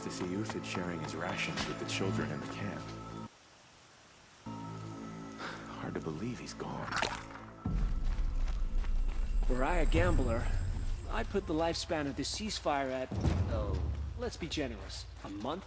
sucks to see Uthid sharing his rations with the children in the camp. Hard to believe he's gone. Were I a gambler, I'd put the lifespan of this ceasefire at, oh, let's be generous, a month?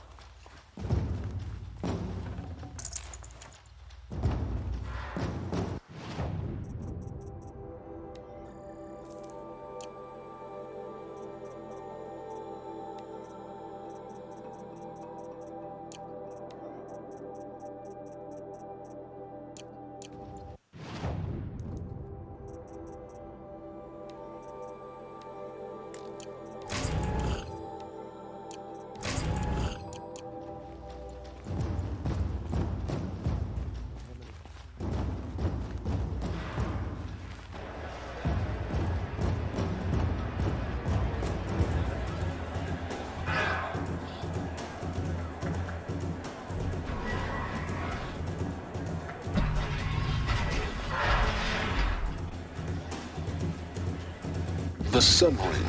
The Sun Ring,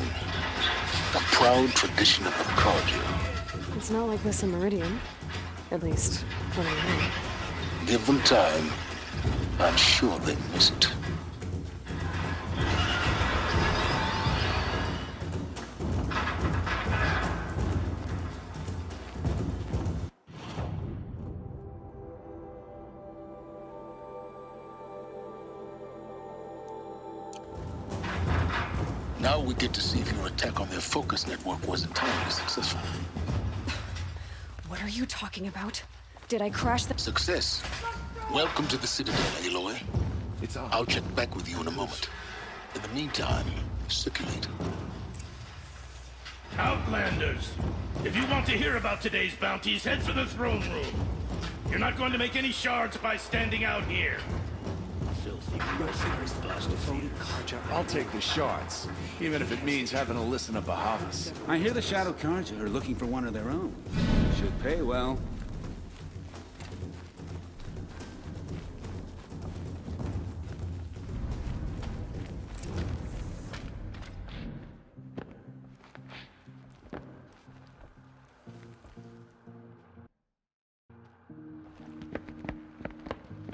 a proud tradition of the Carja. It's not like this in Meridian. At least, what I know. Give them time. I'm sure they miss it. Now we get to see if your attack on their focus network was entirely successful. What are you talking about? Did I crash the— Success. Welcome to the Citadel, Aloy. It's off. I'll check back with you in a moment. In the meantime, circulate. Outlanders! If you want to hear about today's bounties, head for the throne room. You're not going to make any shards by standing out here. Filthy mercenaries blasted Carja. I'll take the shards, even if it means having to listen to Bahavas. I hear the Shadow Carja are looking for one of their own. Should pay well.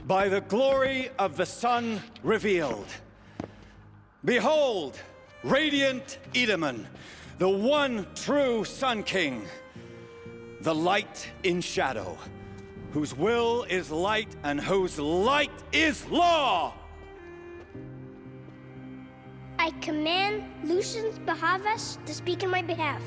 By the glory of the sun revealed. Behold, radiant Edaman, the one true Sun King, the light in shadow, whose will is light and whose light is law! I command Lucius Bahavas to speak in my behalf.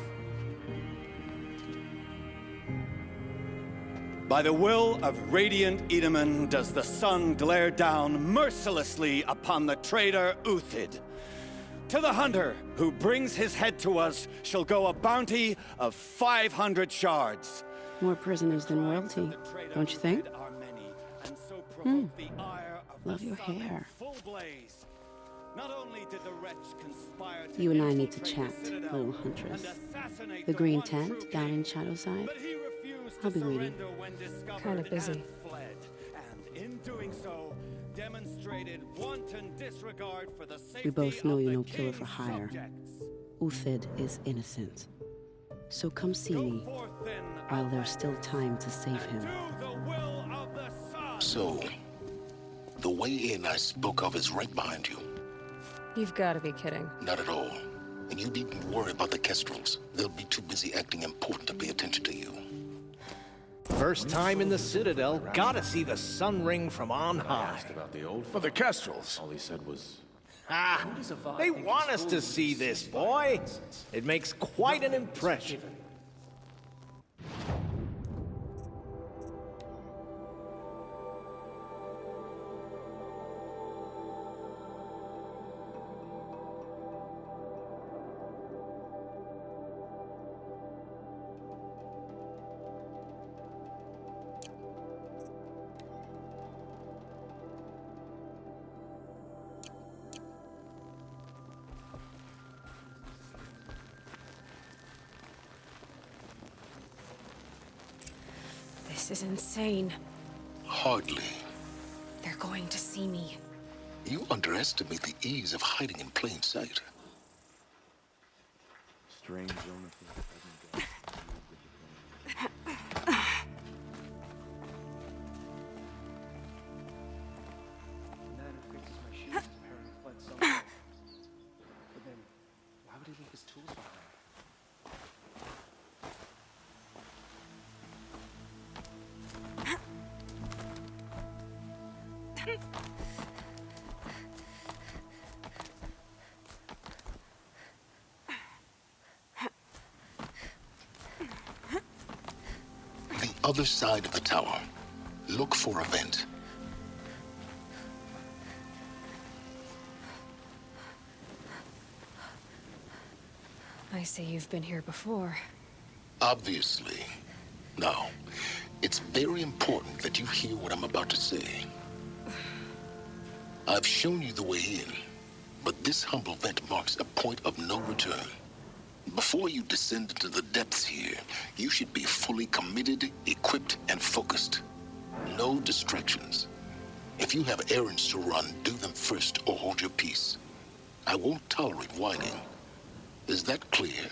By the will of radiant Edaman does the sun glare down mercilessly upon the traitor Uthid. To the hunter who brings his head to us shall go a bounty of 500 shards. More prisoners than royalty, don't you think? Love your hair. You and I need to chat, little huntress. The green tent down in Shadowside? I'll be waiting. Kinda busy. We both know you're no killer for hire. Uthid is innocent. So come see me, while there's still time to save him. So, the way in I spoke of is right behind you. You've got to be kidding. Not at all. And you needn't worry about the Kestrels. They'll be too busy acting important to pay attention to you. First time in the Citadel, gotta see the Sun Ring from on I high. asked about the old For the Kestrels. All he said was, Ah, they want us to see this, boy. It makes quite an impression. This is insane. Hardly. They're going to see me. You underestimate the ease of hiding in plain sight. strange illnesses. The other side of the tower. Look for a vent. I see you've been here before. Obviously. Now, it's very important that you hear what I'm about to say. I've shown you the way in, but this humble vent marks a point of no return. Before you descend into the depths here, you should be fully committed, equipped, and focused. No distractions. If you have errands to run, do them first or hold your peace. I won't tolerate whining. Is that clear?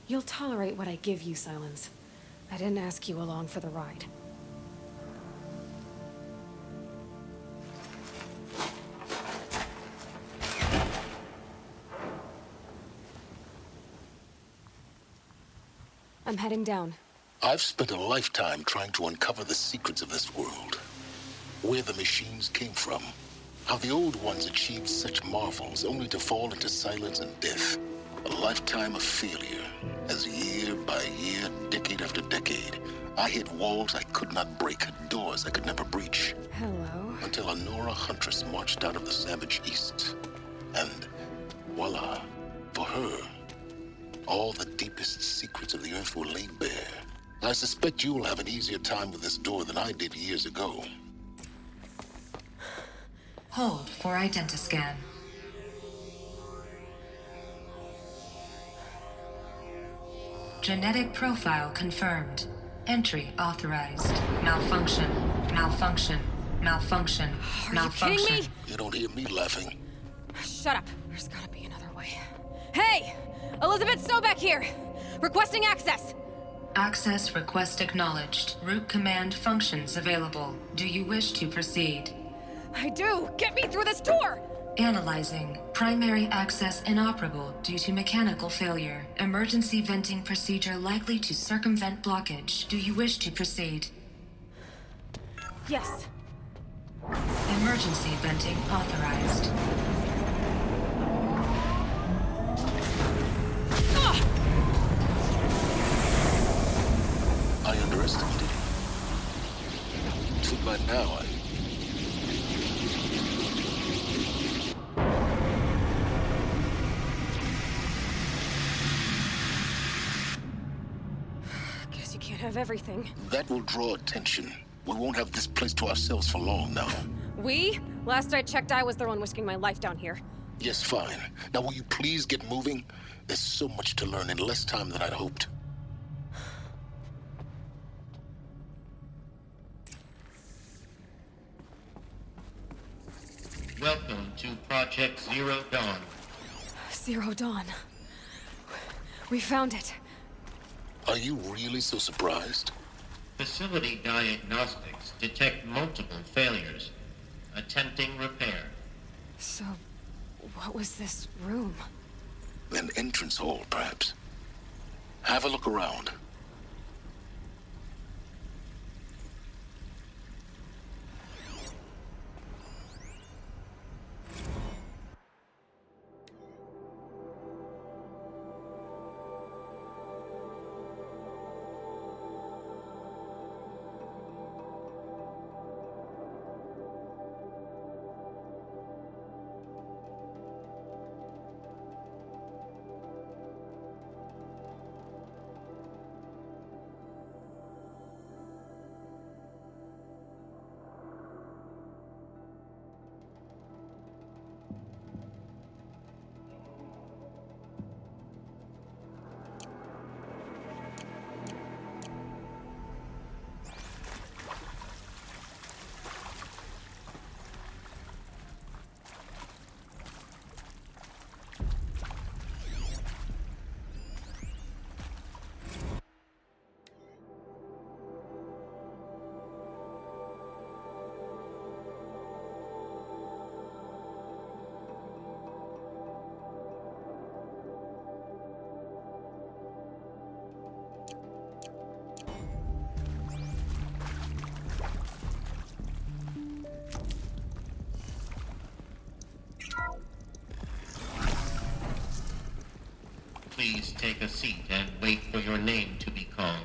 You'll tolerate what I give you, Silence. I didn't ask you along for the ride. I'm heading down. I've spent a lifetime trying to uncover the secrets of this world. Where the machines came from. How the old ones achieved such marvels only to fall into silence and death. A lifetime of failure, as year by year, decade after decade, I hit walls I could not break, doors I could never breach. Hello. Until a Nora huntress marched out of the savage east. And voila, for her, all the deepest secrets of the Earth were laid bare. I suspect you will have an easier time with this door than I did years ago. Hold for identiscan. Genetic profile confirmed. Entry authorized. Malfunction. Malfunction. Malfunction. Malfunction. You kidding me? You don't hear me laughing. Shut up. There's gotta be another way. Hey! Elizabeth Sobek here! Requesting access! Access request acknowledged. Root command functions available. Do you wish to proceed? I do! Get me through this door! Analyzing. Primary access inoperable due to mechanical failure. Emergency venting procedure likely to circumvent blockage. Do you wish to proceed? Yes. Emergency venting authorized. I underestimated you. So by now, Guess you can't have everything. That will draw attention. We won't have this place to ourselves for long now. We? Last I checked, I was the one risking my life down here. Yes, fine. Now will you please get moving? There's so much to learn in less time than I'd hoped. Welcome to Project Zero Dawn. Zero Dawn. We found it. Are you really so surprised? Facility diagnostics detect multiple failures. Attempting repair. So, what was this room? An entrance hall, perhaps. Have a look around. Please take a seat and wait for your name to be called.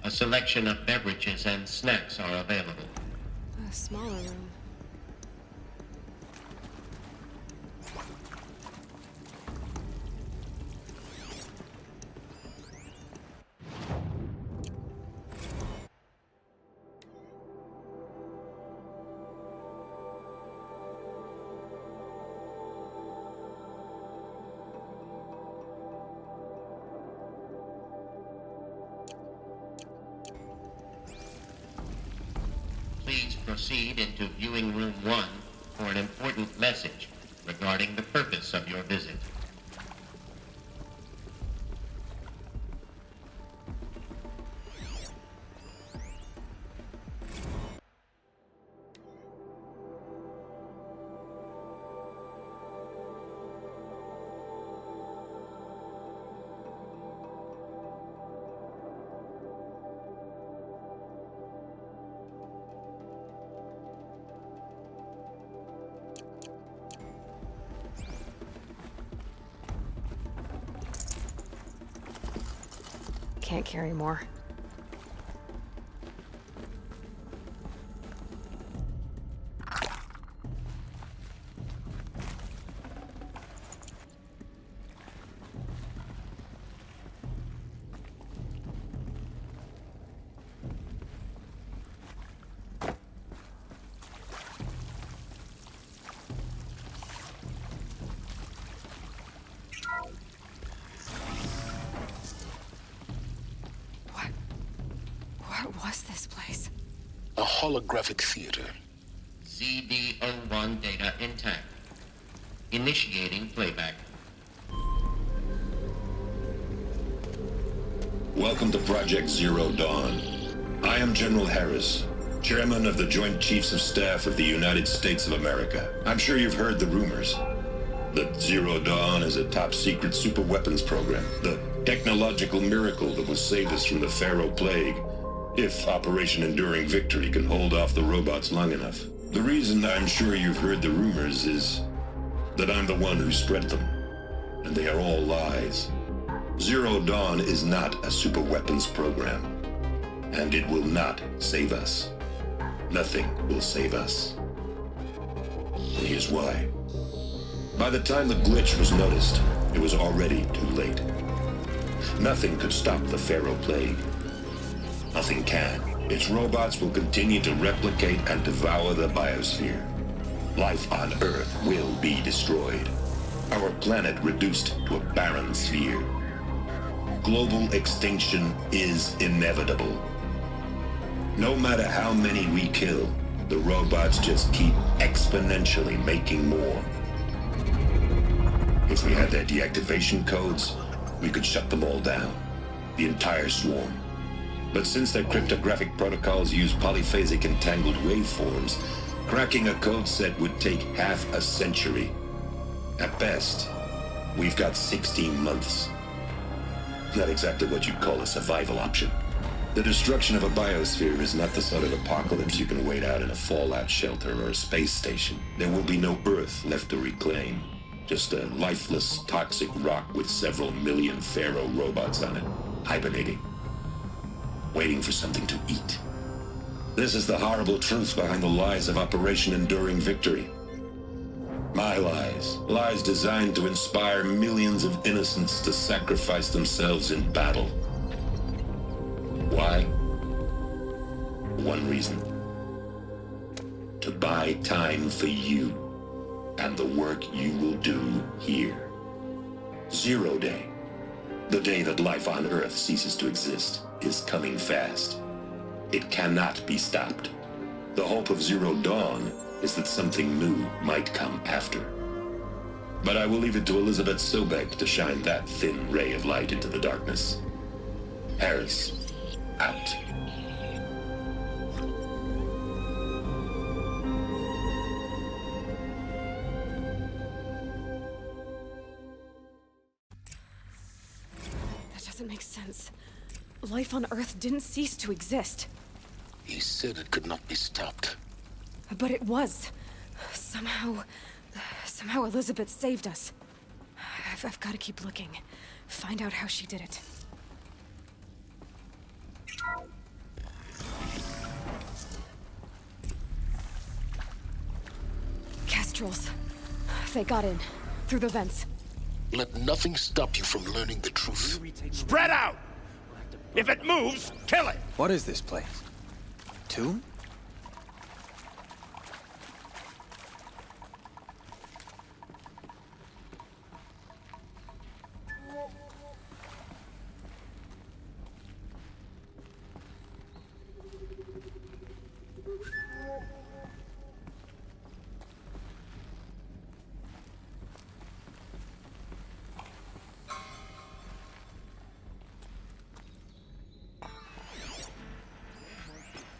A selection of beverages and snacks are available. A smaller room. Please proceed into viewing room 1 for an important message regarding the purpose of your visit. Can't carry more. What was this place? A holographic theater. ZD-01 data intact. Initiating playback. Welcome to Project Zero Dawn. I am General Harris, Chairman of the Joint Chiefs of Staff of the United States of America. I'm sure you've heard the rumors that Zero Dawn is a top-secret super-weapons program, the technological miracle that will save us from the Pharaoh Plague, if Operation Enduring Victory can hold off the robots long enough. The reason I'm sure you've heard the rumors is that I'm the one who spread them, and they are all lies. Zero Dawn is not a super-weapons program, and it will not save us. Nothing will save us. And here's why. By the time the glitch was noticed, it was already too late. Nothing could stop the Pharaoh Plague. Nothing can. Its robots will continue to replicate and devour the biosphere. Life on Earth will be destroyed. Our planet reduced to a barren sphere. Global extinction is inevitable. No matter how many we kill, the robots just keep exponentially making more. If we had their deactivation codes, we could shut them all down. The entire swarm. But since their cryptographic protocols use polyphasic entangled waveforms, cracking a code set would take half a century. At best, we've got 16 months. Not exactly what you'd call a survival option. The destruction of a biosphere is not the sort of apocalypse you can wait out in a fallout shelter or a space station. There will be no Earth left to reclaim. Just a lifeless, toxic rock with several million Pharaoh robots on it, hibernating. Waiting for something to eat. This is the horrible truth behind the lies of Operation Enduring Victory. My lies. Lies designed to inspire millions of innocents to sacrifice themselves in battle. Why? One reason. To buy time for you and the work you will do here. Zero Day. The day that life on Earth ceases to exist is coming fast. It cannot be stopped. The hope of Zero Dawn is that something new might come after. But I will leave it to Elizabeth Sobek to shine that thin ray of light into the darkness. Harris, out. That doesn't make sense. Life on Earth didn't cease to exist. He said it could not be stopped. But it was. Somehow Elizabeth saved us. I've got to keep looking. Find out how she did it. Kestrels. They got in. Through the vents. Let nothing stop you from learning the truth. Spread out! If it moves, kill it! What is this place? Tomb?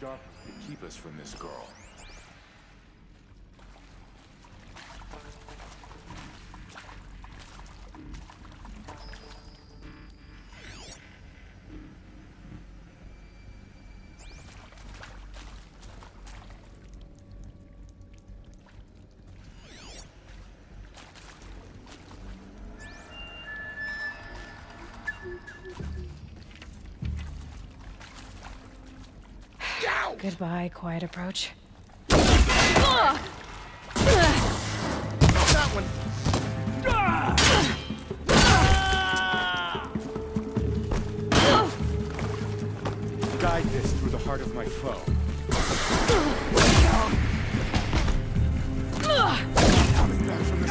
Darkness could keep us from this girl. Goodbye, quiet approach. That one! Guide this through the heart of my foe. Coming back from the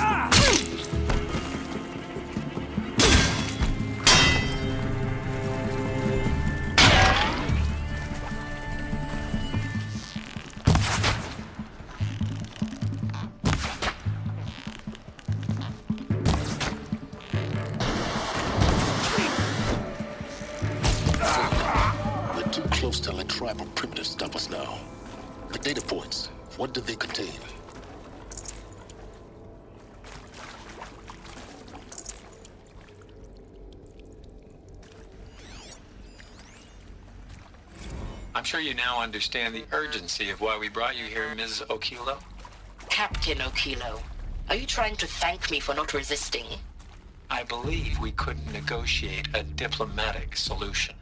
Close to let tribal primitives stop us now. The data points, what do they contain? I'm sure you now understand the urgency of why we brought you here, Ms. Okilo. Captain Okilo, are you trying to thank me for not resisting? I believe we couldn't negotiate a diplomatic solution.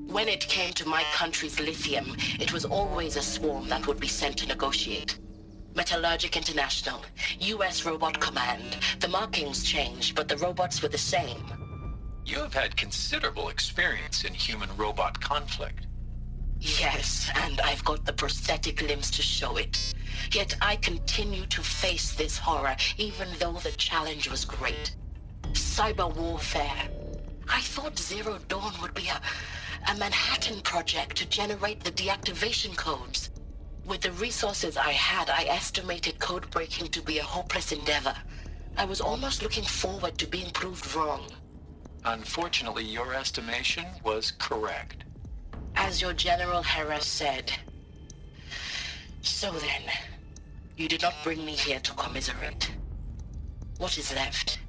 When it came to my country's lithium, it was always a swarm that would be sent to negotiate. Metallurgic International, US Robot Command. The markings changed, but the robots were the same. You have had considerable experience in human-robot conflict. Yes, and I've got the prosthetic limbs to show it. Yet I continue to face this horror, even though the challenge was great. Cyber warfare. I thought Zero Dawn would be a Manhattan Project to generate the deactivation codes. With the resources I had, I estimated code breaking to be a hopeless endeavor. I was almost looking forward to being proved wrong. Unfortunately, your estimation was correct. As your General Harris said. So then, you did not bring me here to commiserate. What is left?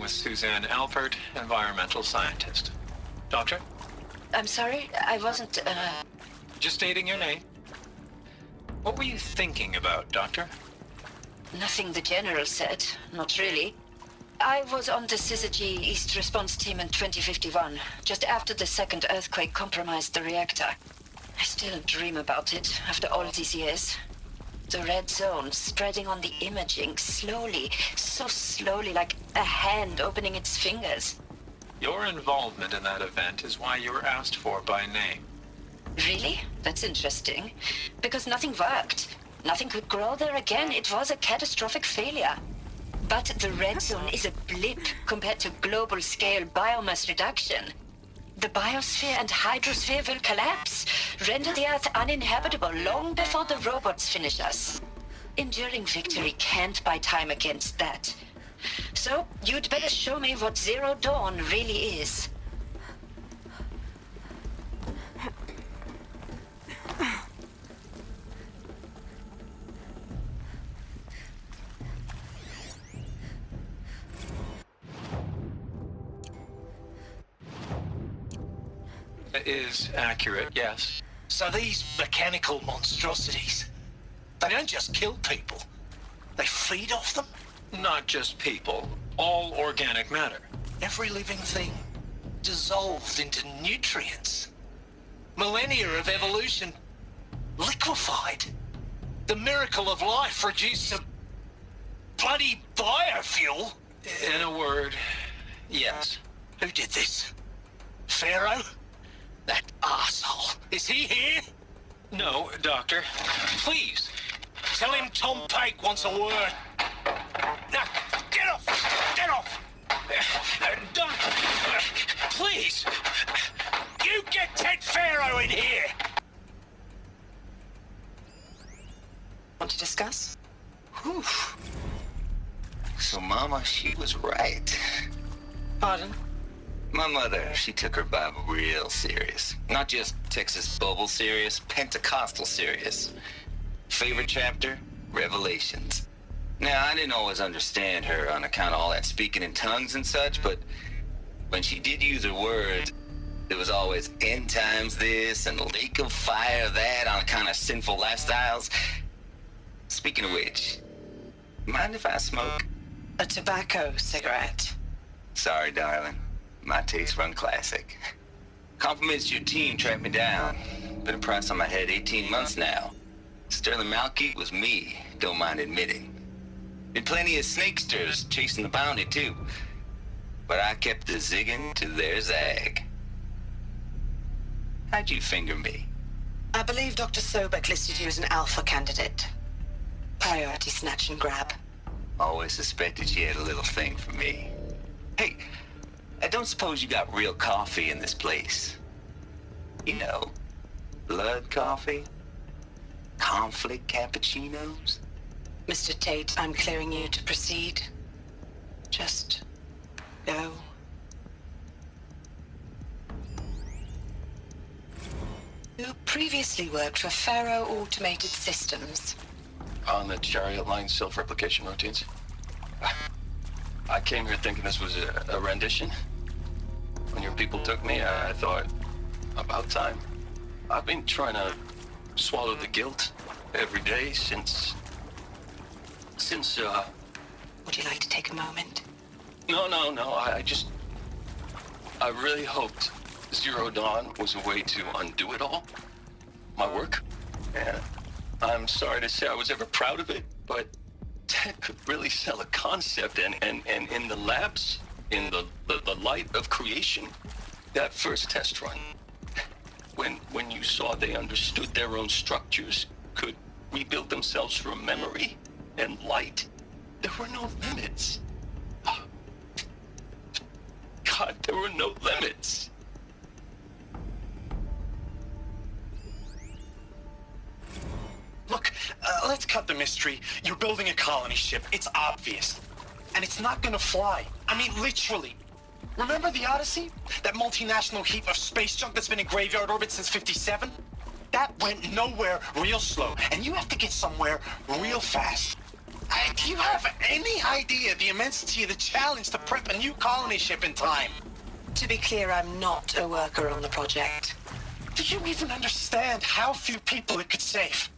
With Suzanne Alpert, environmental scientist. Doctor? I'm sorry, I wasn't, Just stating your name. What were you thinking about, Doctor? Nothing the General said, not really. I was on the Syzygy East Response Team in 2051, just after the second earthquake compromised the reactor. I still dream about it, after all these years. The red zone spreading on the imaging, slowly, so slowly, like a hand opening its fingers. Your involvement in that event is why you were asked for by name. Really? That's interesting. Because nothing worked. Nothing could grow there again. It was a catastrophic failure. But the red zone is a blip compared to global-scale biomass reduction. The biosphere and hydrosphere will collapse, render the Earth uninhabitable long before the robots finish us. Enduring victory can't buy time against that. So, you'd better show me what Zero Dawn really is. Is accurate, yes. So these mechanical monstrosities, they don't just kill people. They feed off them? Not just people, all organic matter. Every living thing dissolved into nutrients. Millennia of evolution liquefied. The miracle of life reduced to bloody biofuel. In a word, yes. Who did this? Pharaoh? That arsehole. Is he here? No, Doctor. Please, tell him Tom Pake wants a word. Now, get off! Get off! Doctor, please! You get Ted Pharaoh in here! Want to discuss? Whew. So Mama, she was right. Pardon? My mother, she took her Bible real serious. Not just Texas Bible serious, Pentecostal serious. Favorite chapter? Revelations. Now, I didn't always understand her on account of all that speaking in tongues and such, but when she did use her words, there was always end times this and lake of fire that on account of sinful lifestyles. Speaking of which, mind if I smoke? A tobacco cigarette. Sorry, darling. My taste run classic. Compliments to your team tracked me down. Been a price on my head 18 months now. Sterling Malkeet was me, don't mind admitting. Been plenty of snakesters chasing the bounty too. But I kept the zigging to their zag. How'd you finger me? I believe Dr. Sobek listed you as an alpha candidate. Priority snatch and grab. Always suspected she had a little thing for me. Hey, I don't suppose you got real coffee in this place. You know, blood coffee? Conflict cappuccinos? Mr. Tate, I'm clearing you to proceed. Just go. You previously worked for Pharaoh Automated Systems. On the Chariot Line self-replication routines? I came here thinking this was a rendition. When your people took me, I thought, about time. I've been trying to swallow the guilt every day since... Would you like to take a moment? No, I really hoped Zero Dawn was a way to undo it all. My work. And I'm sorry to say I was ever proud of it, but Ted could really sell a concept, and in the labs, in the light of creation, that first test run, when you saw they understood their own structures, could rebuild themselves from memory and light, there were no limits. God, there were no limits. Look, let's cut the mystery. You're building a colony ship. It's obvious. And it's not gonna fly. I mean, literally. Remember the Odyssey? That multinational heap of space junk that's been in graveyard orbit since '57? That went nowhere real slow. And you have to get somewhere real fast. Do you have any idea the immensity of the challenge to prep a new colony ship in time? To be clear, I'm not a worker on the project. Do you even understand how few people it could save?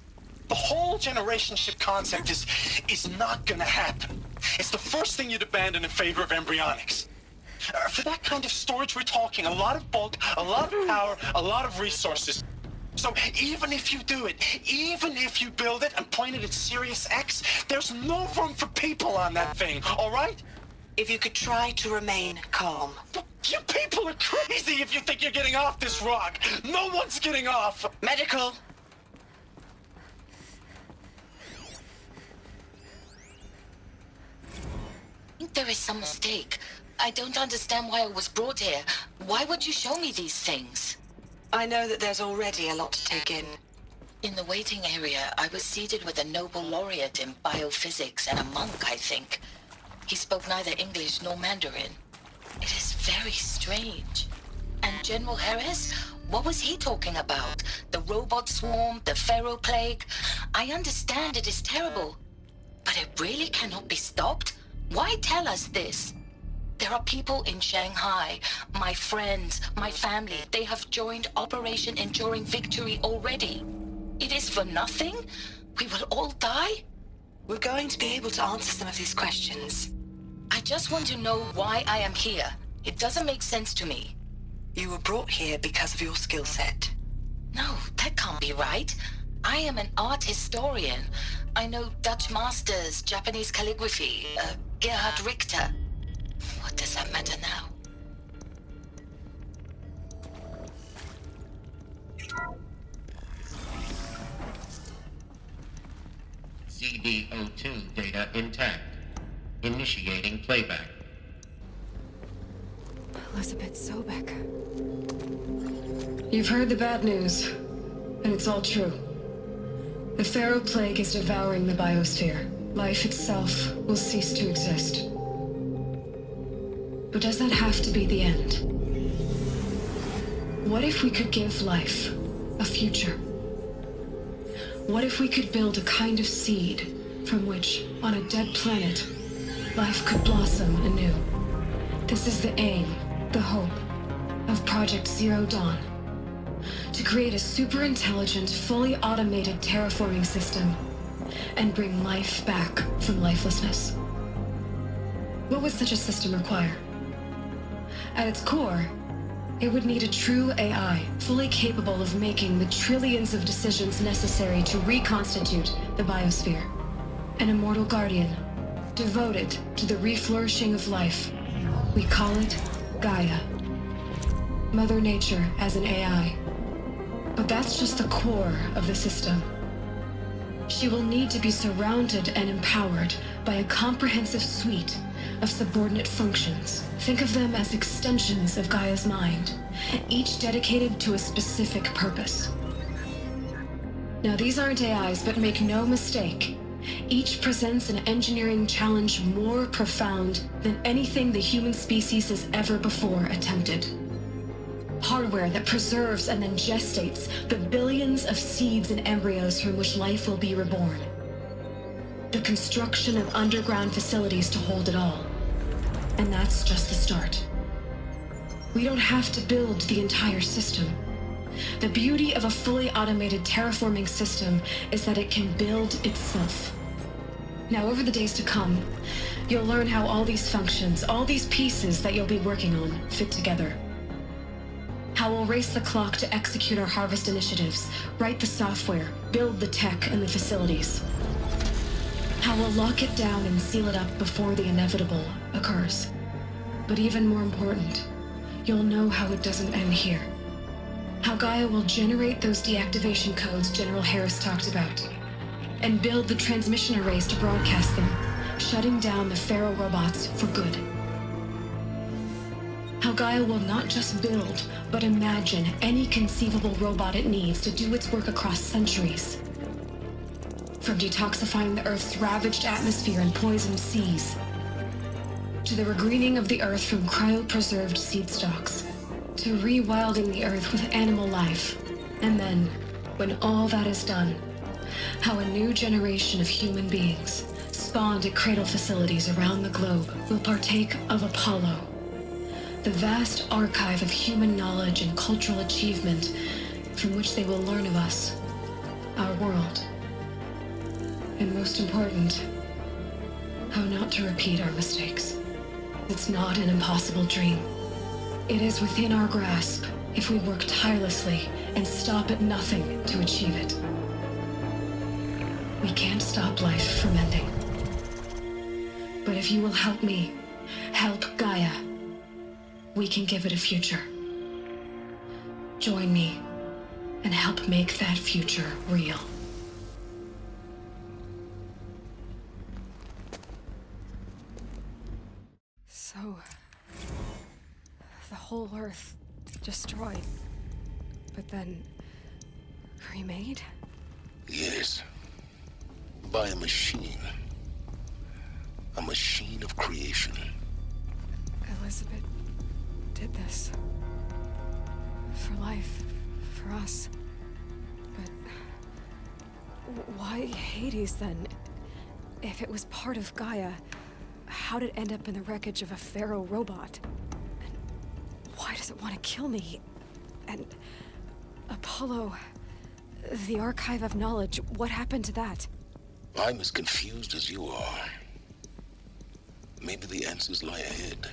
The whole generation ship concept is not gonna happen. It's the first thing you'd abandon in favor of embryonics. For that kind of storage, we're talking a lot of bulk, a lot of power, a lot of resources. So even if you do it, even if you build it and point it at Sirius X, there's no room for people on that thing, all right? If you could try to remain calm. You people are crazy if you think you're getting off this rock. No one's getting off. Medical. think there is some mistake. I don't understand why I was brought here. Why would you show me these things? I know that there's already a lot to take in. In the waiting area, I was seated with a Nobel laureate in biophysics and a monk, I think. He spoke neither English nor Mandarin. It is very strange. And General Harris? What was he talking about? The robot swarm, the Pharaoh plague? I understand it is terrible. But it really cannot be stopped? Why tell us this? There are people in Shanghai, my friends, my family. They have joined Operation Enduring Victory already. It is for nothing? We will all die? We're going to be able to answer some of these questions. I just want to know why I am here. It doesn't make sense to me. You were brought here because of your skill set. No, that can't be right. I am an art historian. I know Dutch masters, Japanese calligraphy, Gerhard Richter. What does that matter now? CD02 data intact. Initiating playback. Elizabeth Sobek. You've heard the bad news, and it's all true. The Pharaoh plague is devouring the biosphere. Life itself will cease to exist. But does that have to be the end? What if we could give life a future? What if we could build a kind of seed from which, on a dead planet, life could blossom anew? This is the aim, the hope, of Project Zero Dawn. To create a super-intelligent, fully automated terraforming system and bring life back from lifelessness. What would such a system require? At its core, it would need a true AI, fully capable of making the trillions of decisions necessary to reconstitute the biosphere. An immortal guardian, devoted to the reflourishing of life. We call it Gaia. Mother Nature as an AI. But that's just the core of the system. She will need to be surrounded and empowered by a comprehensive suite of subordinate functions. Think of them as extensions of Gaia's mind, each dedicated to a specific purpose. Now, these aren't AIs, but make no mistake, each presents an engineering challenge more profound than anything the human species has ever before attempted. Hardware that preserves and then gestates the billions of seeds and embryos from which life will be reborn. The construction of underground facilities to hold it all. And that's just the start. We don't have to build the entire system. The beauty of a fully automated terraforming system is that it can build itself. Now, over the days to come, you'll learn how all these functions, all these pieces that you'll be working on, fit together. How we'll race the clock to execute our harvest initiatives, write the software, build the tech and the facilities. How we'll lock it down and seal it up before the inevitable occurs. But even more important, you'll know how it doesn't end here. How Gaia will generate those deactivation codes General Harris talked about, and build the transmission arrays to broadcast them, shutting down the Pharaoh robots for good. How Gaia will not just build, but imagine any conceivable robot it needs to do its work across centuries. From detoxifying the Earth's ravaged atmosphere and poisoned seas, to the regreening of the Earth from cryopreserved seed stalks, to rewilding the Earth with animal life. And then, when all that is done, how a new generation of human beings, spawned at cradle facilities around the globe, will partake of Apollo, the vast archive of human knowledge and cultural achievement from which they will learn of us, our world. And most important, how not to repeat our mistakes. It's not an impossible dream. It is within our grasp if we work tirelessly and stop at nothing to achieve it. We can't stop life from ending. But if you will help me, help Gaia, we can give it a future. Join me and help make that future real. whole Earth destroyed, but then remade? Yes. By a machine. A machine of creation. Elizabeth did this. For life. For us. But why Hades then? If it was part of Gaia, how did it end up in the wreckage of a Pharaoh robot? And why does it want to kill me? And Apollo, the Archive of Knowledge, what happened to that? I'm as confused as you are. Maybe the answers lie ahead.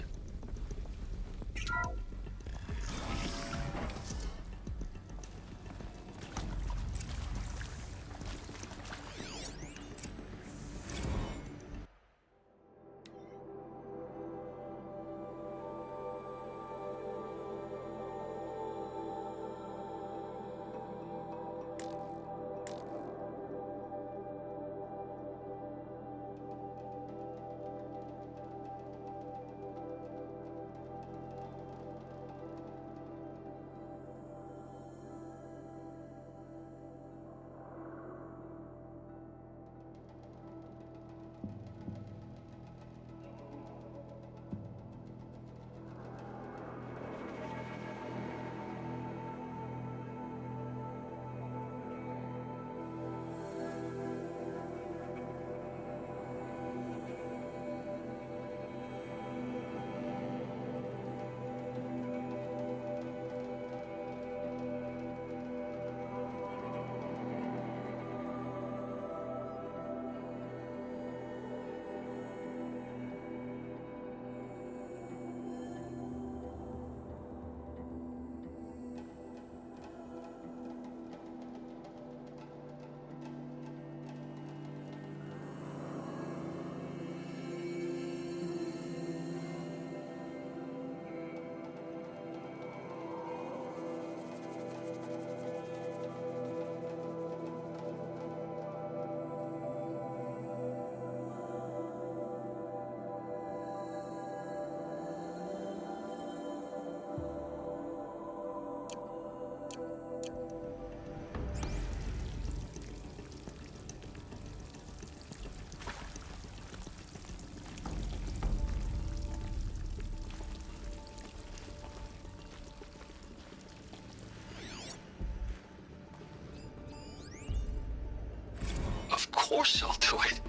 Of course I'll do it.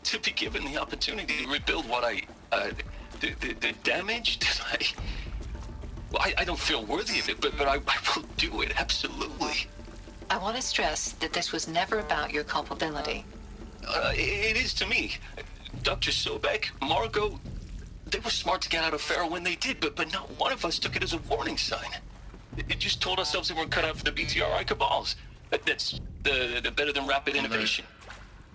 To be given the opportunity to rebuild what the damage that I don't feel worthy of it, but I will do it, absolutely. I want to stress that this was never about your culpability. It is to me. Dr. Sobek, Margot, they were smart to get out of Pharaoh when they did, but not one of us took it as a warning sign. It just told ourselves we weren't cut out for the BTRI cabals. That's the better than rapid innovation.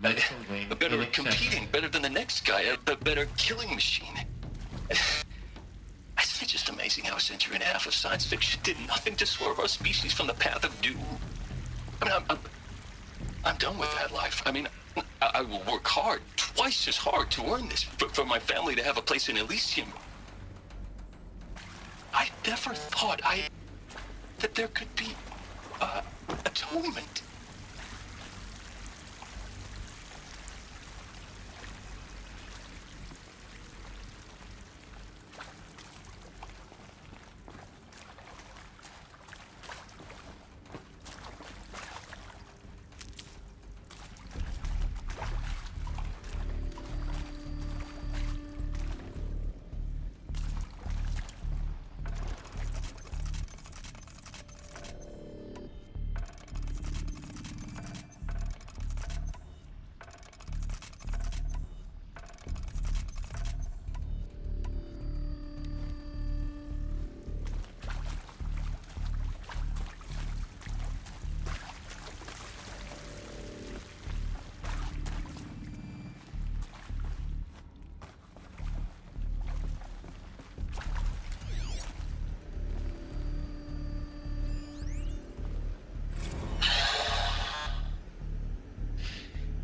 A better at competing, better than the next guy, a better killing machine. Isn't it just amazing how a century and a half of science fiction did nothing to swerve our species from the path of doom? I mean, I'm done with that life. I mean, I will work hard, twice as hard to earn this, for my family to have a place in Elysium. I never thought that there could be atonement.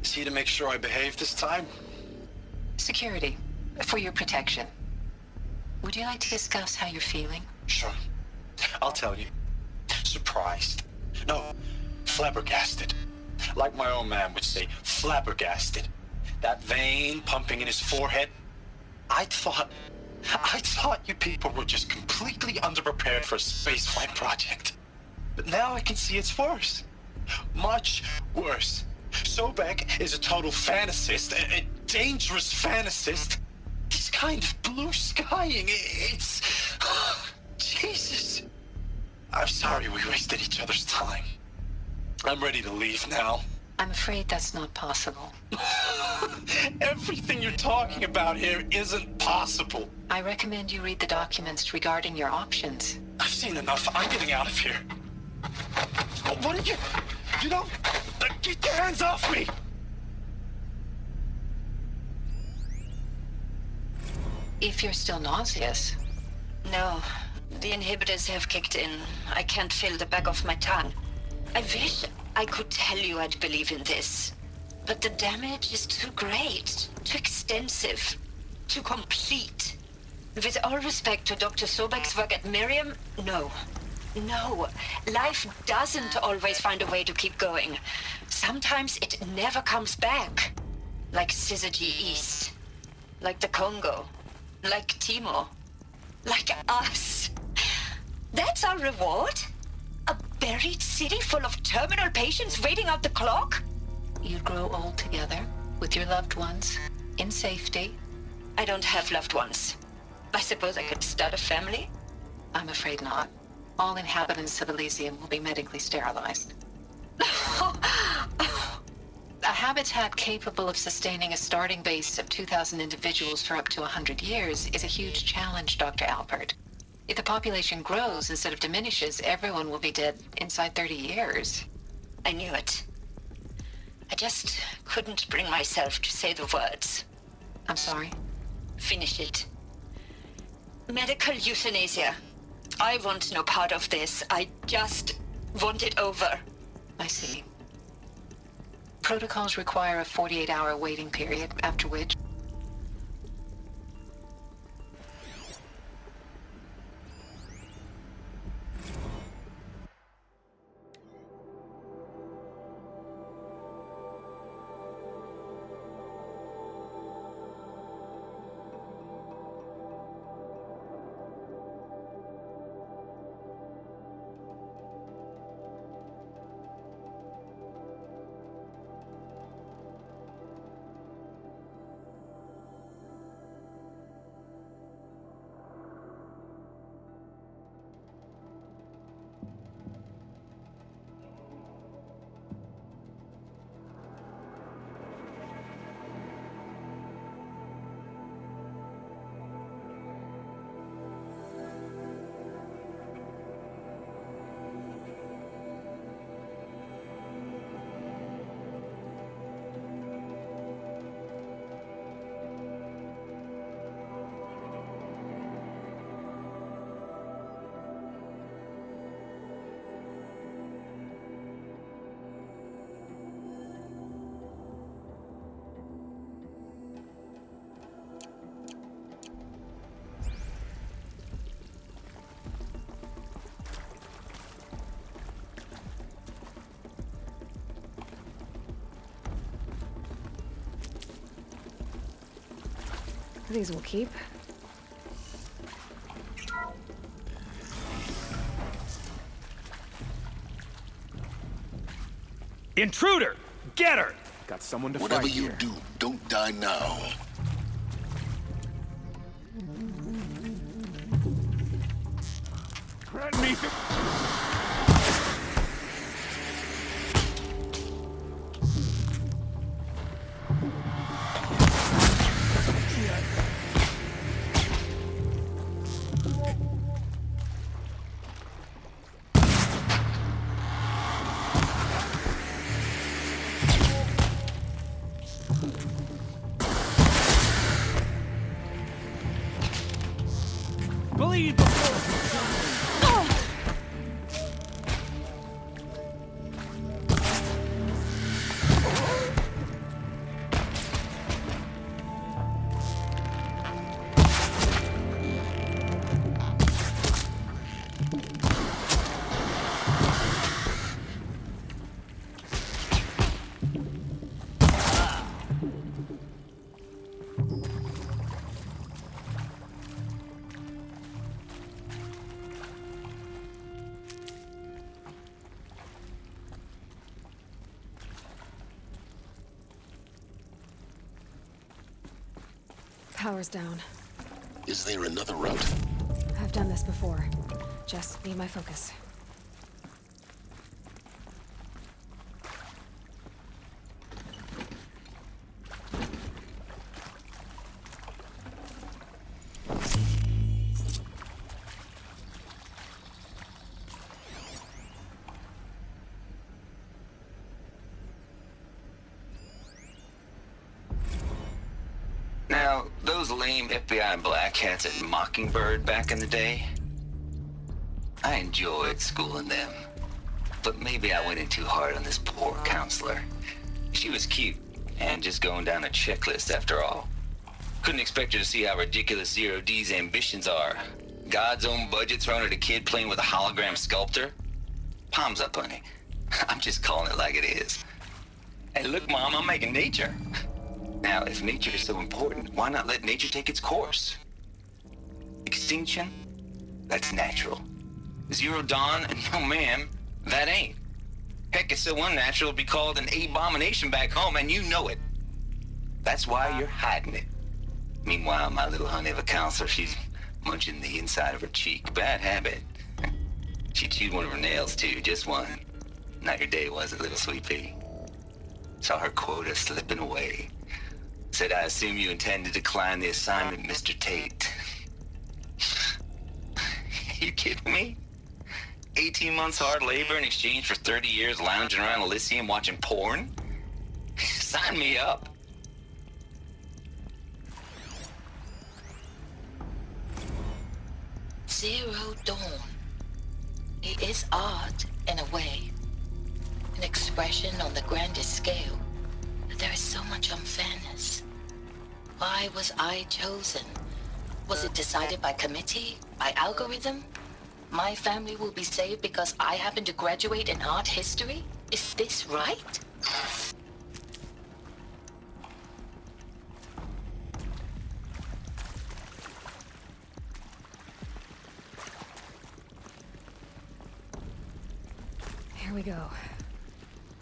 Is he to make sure I behave this time? Security, for your protection. Would you like to discuss how you're feeling? Sure. I'll tell you. Surprised. No, flabbergasted. Like my old man would say, flabbergasted. That vein pumping in his forehead. I thought you people were just completely underprepared for a spaceflight project. But now I can see it's worse. Much worse. Sobek is a total fantasist, a dangerous fantasist. He's kind of blue skying. It's... Jesus. I'm sorry we wasted each other's time. I'm ready to leave now. I'm afraid that's not possible. Everything you're talking about here isn't possible. I recommend you read the documents regarding your options. I've seen enough. I'm getting out of here. What are you... You know... Get your hands off me! If you're still nauseous. No. The inhibitors have kicked in. I can't feel the back of my tongue. I wish I could tell you I'd believe in this. But the damage is too great, too extensive, too complete. With all respect to Dr. Sobek's work at Miriam, no. No. Life doesn't always find a way to keep going. Sometimes it never comes back. Like Syzygy East. Like the Congo. Like Timo. Like us. That's our reward? A buried city full of terminal patients waiting out the clock? You'd grow old together, with your loved ones, in safety. I don't have loved ones. I suppose I could start a family? I'm afraid not. All inhabitants of Elysium will be medically sterilized. A habitat capable of sustaining a starting base of 2,000 individuals for up to 100 years is a huge challenge, Dr. Alpert. If the population grows instead of diminishes, everyone will be dead inside 30 years. I knew it. I just couldn't bring myself to say the words. I'm sorry? Finish it. Medical euthanasia. I want no part of this. I just want it over. I see. Protocols require a 48-hour waiting period, after which... These will keep. Intruder! Get her! Got someone to Whatever fight you here. do, don't die now. Grant me the... Bleed Power's down. Is there another route? I've done this before. Just need my focus. Now, those lame FBI black hats at Mockingbird back in the day, I enjoyed schooling them. But maybe I went in too hard on this poor counselor. She was cute, and just going down a checklist after all. Couldn't expect her to see how ridiculous Zero D's ambitions are. God's own budget thrown at a kid playing with a hologram sculptor? Palms up, honey. I'm just calling it like it is. Hey, look, Mom, I'm making nature. Now, if nature is so important, why not let nature take its course? Extinction? That's natural. Zero Dawn? No, ma'am, that ain't. Heck, it's so unnatural it'd be called an abomination back home, and you know it. That's why you're hiding it. Meanwhile, my little honey of a counselor, she's munching the inside of her cheek. Bad habit. She chewed one of her nails, too, just one. Not your day, was it, little sweet pea? Saw her quota slipping away. Said, I assume you intend to decline the assignment, Mr. Tate. You kidding me? 18 months hard labor in exchange for 30 years lounging around Elysium watching porn? Sign me up. Zero Dawn. It is art, in a way. An expression on the grandest scale. But there is so much unfairness. Why was I chosen? Was it decided by committee? By algorithm? My family will be saved because I happen to graduate in art history? Is this right? Here we go.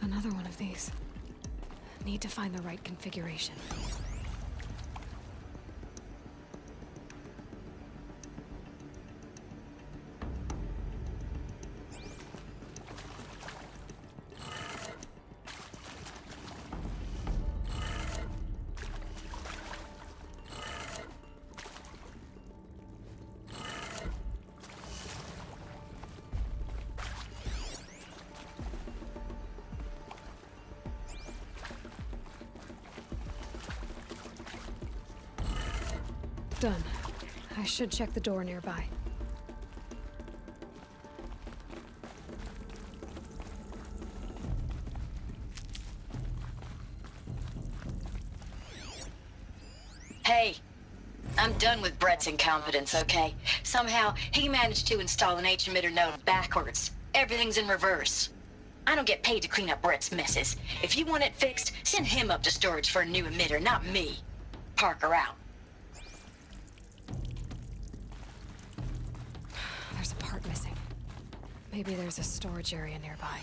Another one of these. Need to find the right configuration. Done. I should check the door nearby. Hey, I'm done with Brett's incompetence, okay? Somehow, he managed to install an H-emitter node backwards. Everything's in reverse. I don't get paid to clean up Brett's messes. If you want it fixed, send him up to storage for a new emitter, not me. Parker out. There's a part missing. Maybe there's a storage area nearby.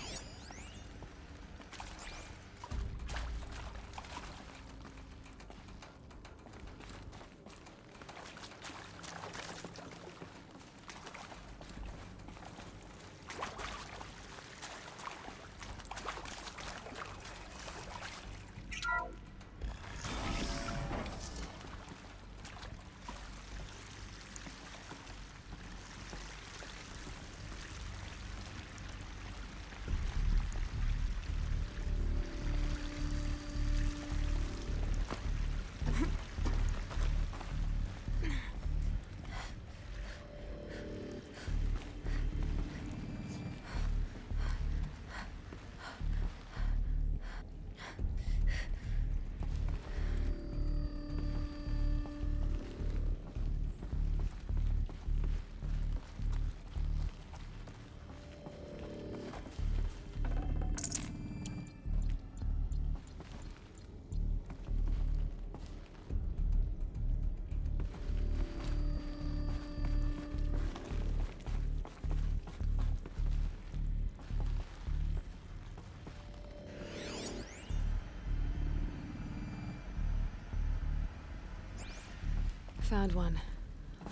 Found one.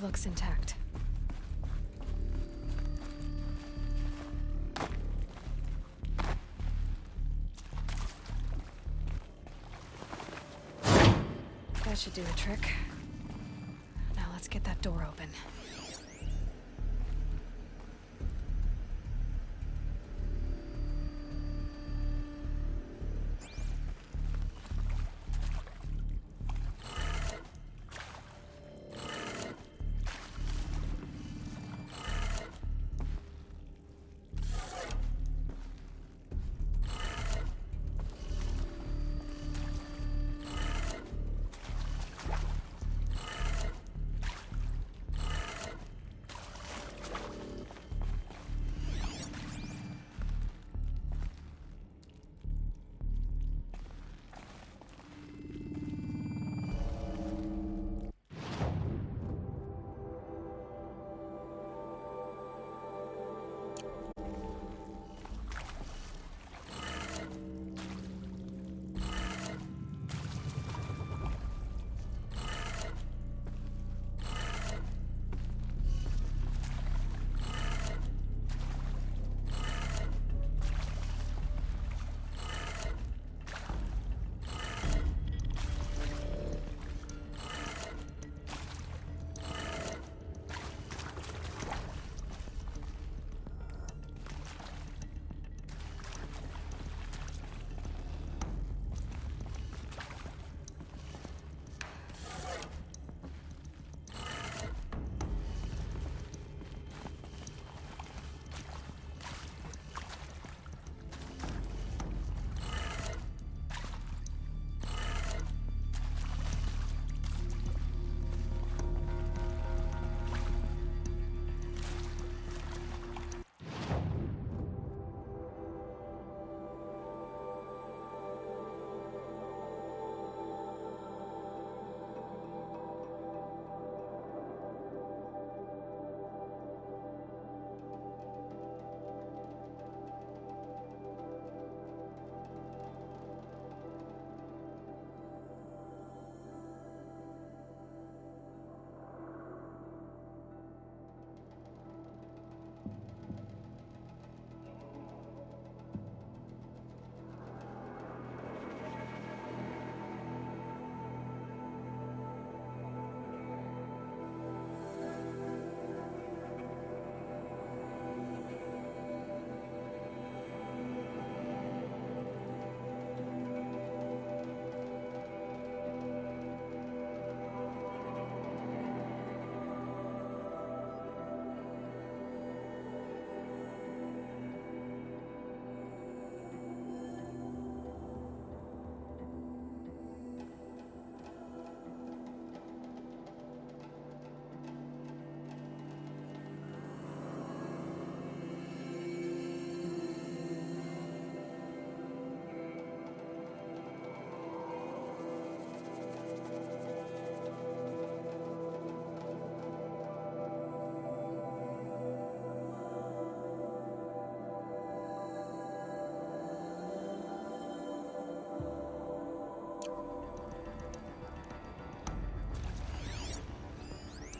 Looks intact. That should do the trick. Now let's get that door open.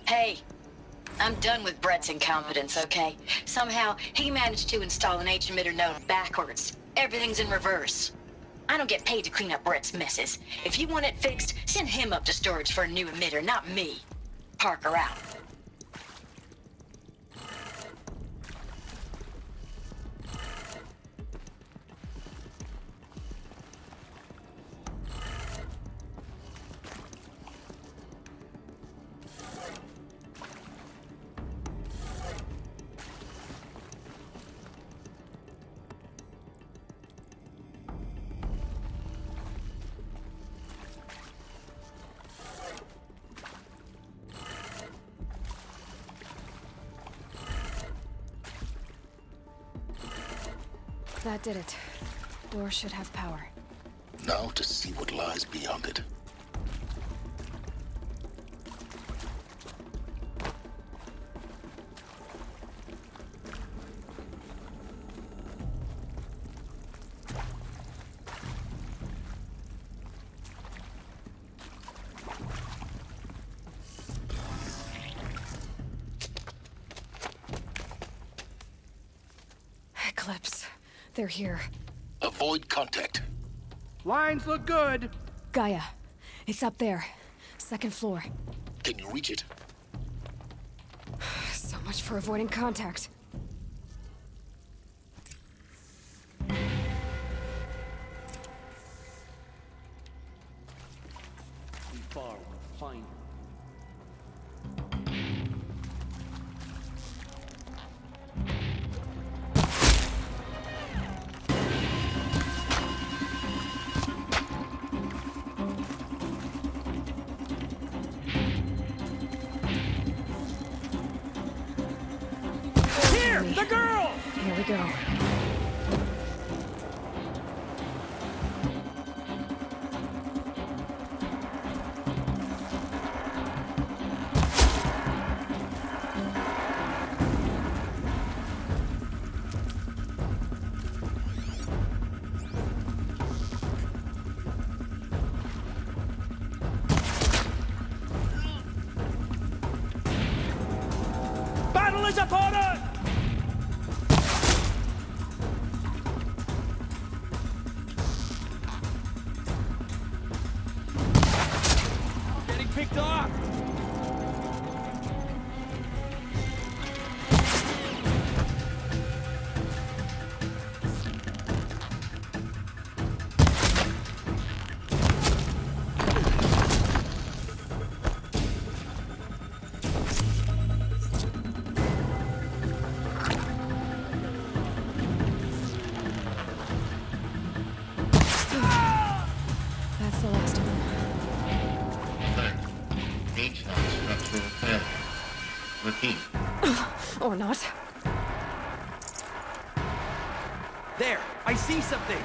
Hey, I'm done with Brett's incompetence, okay? Somehow, he managed to install an H-emitter node backwards. Everything's in reverse. I don't get paid to clean up Brett's messes. If you want it fixed, send him up to storage for a new emitter, not me. Parker out. That did it. Door should have power. Now to see what lies beyond it. Eclipse. They're here. Avoid contact. Lines look good. Gaia. It's up there. 2nd floor. Can you reach it? So much for avoiding contact. Far, fine. Here, the girl. Here we go. Battle is upon us! Getting picked off! That's the last of them. HVAC structural failure. Repeat. Or not. There! I see something!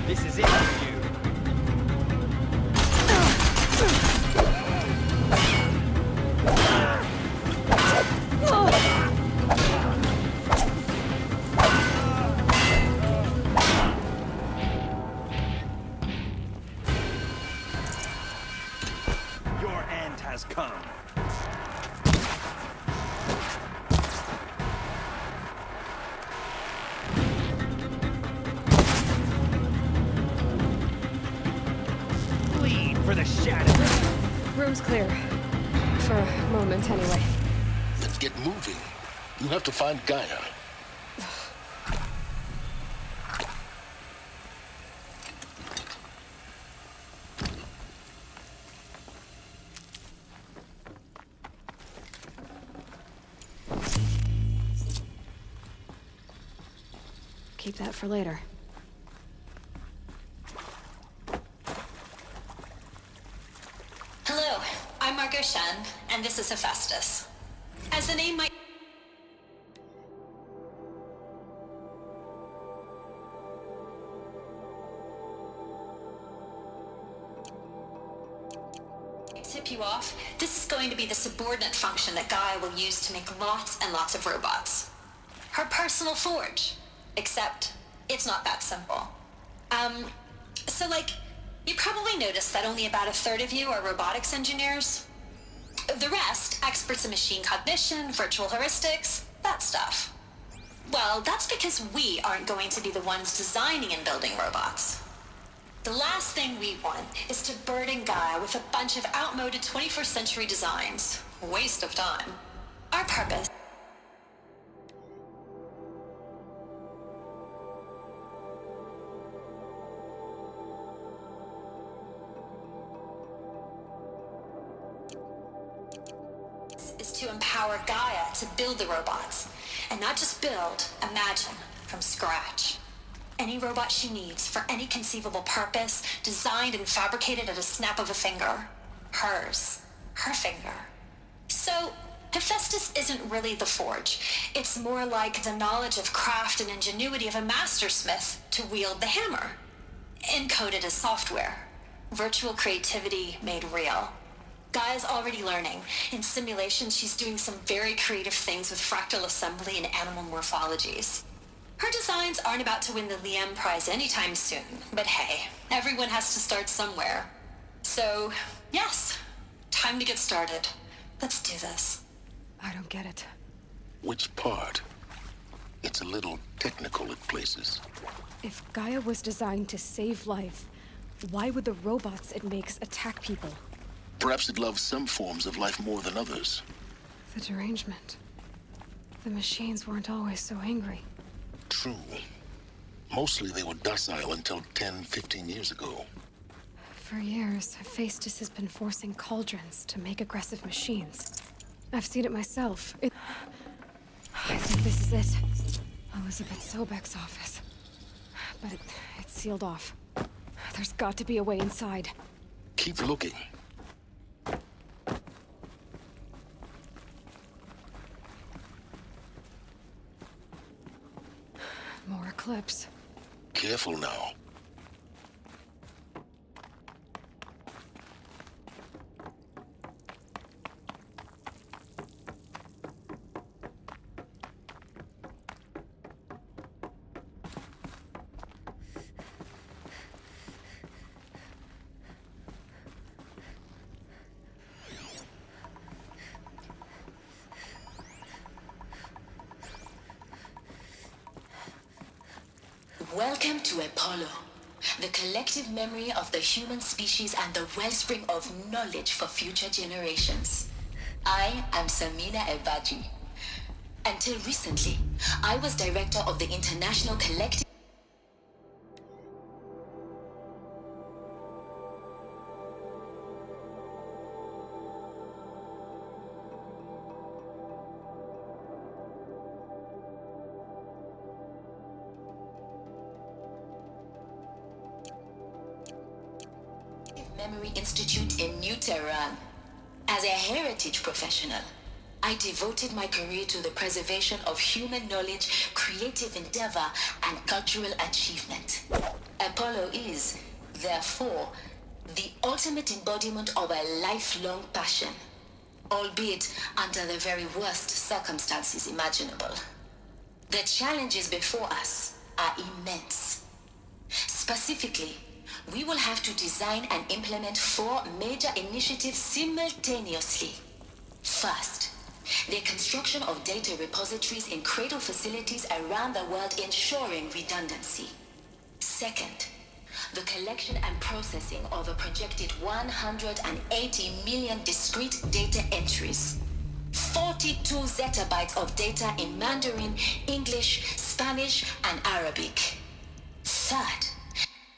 This is it for you. Your end has come. Bleed for the shadow. Room's clear. For a moment, anyway. Let's get moving. You have to find Gaia. Keep that for later. Hello, I'm Margot Shen, and this is Hephaestus. As the name might... tip you off, this is going to be the subordinate function that Gaia will use to make lots and lots of robots. Her personal forge. Except, it's not that simple. So like, you probably noticed that only about a third of you are robotics engineers. The rest, experts in machine cognition, virtual heuristics, that stuff. Well, that's because we aren't going to be the ones designing and building robots. The last thing we want is to burden Gaia with a bunch of outmoded 21st century designs. Waste of time. Our purpose is to empower Gaia to build the robots. And not just build, imagine, from scratch. Any robot she needs for any conceivable purpose, designed and fabricated at a snap of a finger. Hers. Her finger. So, Hephaestus isn't really the forge. It's more like the knowledge of craft and ingenuity of a mastersmith to wield the hammer. Encoded as software. Virtual creativity made real. Gaia's already learning. In simulation, she's doing some very creative things with fractal assembly and animal morphologies. Her designs aren't about to win the Liam Prize anytime soon, but hey, everyone has to start somewhere. So, yes, time to get started. Let's do this. I don't get it. Which part? It's a little technical at places. If Gaia was designed to save life, why would the robots it makes attack people? Perhaps it loves some forms of life more than others. The derangement. The machines weren't always so angry. True. Mostly they were docile until 10, 15 years ago. For years, Hephaestus has been forcing cauldrons to make aggressive machines. I've seen it myself. I think this is it. Elizabeth Sobek's office. But it's sealed off. There's got to be a way inside. Keep looking. More Eclipse. Careful now. Welcome to Apollo, the collective memory of the human species and the wellspring of knowledge for future generations. I am Samina Ebaji. Until recently, I was director of the International Collective Memory Institute in New Tehran. As a heritage professional, I devoted my career to the preservation of human knowledge, creative endeavor, and cultural achievement. Apollo is, therefore, the ultimate embodiment of a lifelong passion, albeit under the very worst circumstances imaginable. The challenges before us are immense. Specifically, we will have to design and implement 4 major initiatives simultaneously. First, the construction of data repositories in cradle facilities around the world ensuring redundancy. Second, the collection and processing of a projected 180 million discrete data entries. 42 zettabytes of data in Mandarin, English, Spanish, and Arabic. Third,